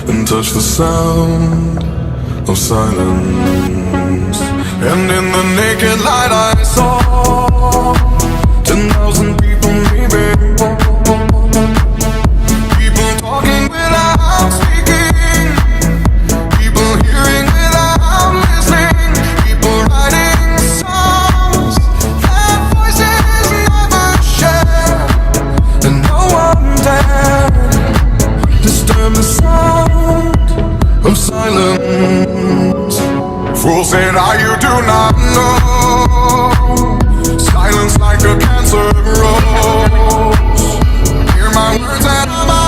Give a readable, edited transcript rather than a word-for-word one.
and touch the sound of silence. And in the naked light I saw 10,000 people maybe, people talking without speaking, people hearing without listening, people writing songs that voices never share, and no one dared disturb the sound of silence. Fools say now you do not know, silence like a cancer grows. Hear my words and I'm